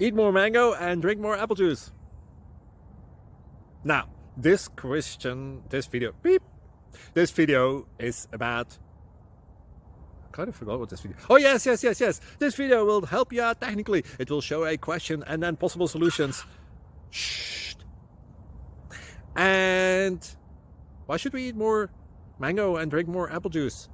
Eat more mango and drink more apple juice. Now, this video is about... I kind of forgot what this video... Oh, yes. This video will help you out technically. It will show a question and then possible solutions. Shh. And why should we eat more mango and drink more apple juice?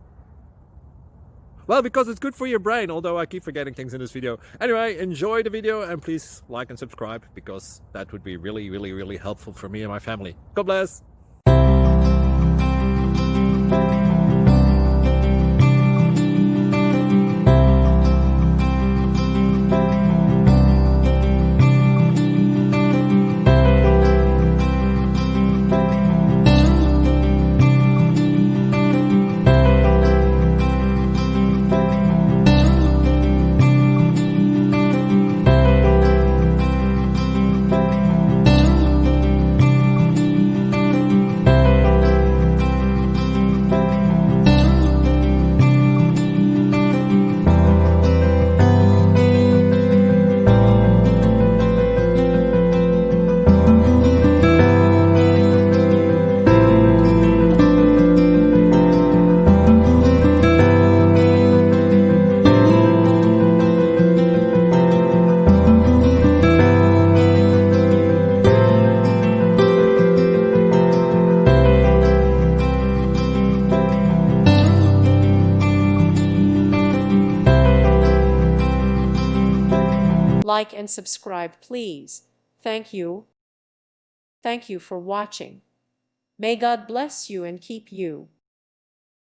Well, because it's good for your brain, although I keep forgetting things in this video. Anyway, enjoy the video and please like and subscribe, because that would be really helpful for me and my family. God bless! Like and subscribe, please. Thank you. Thank you for watching. May God bless you and keep you.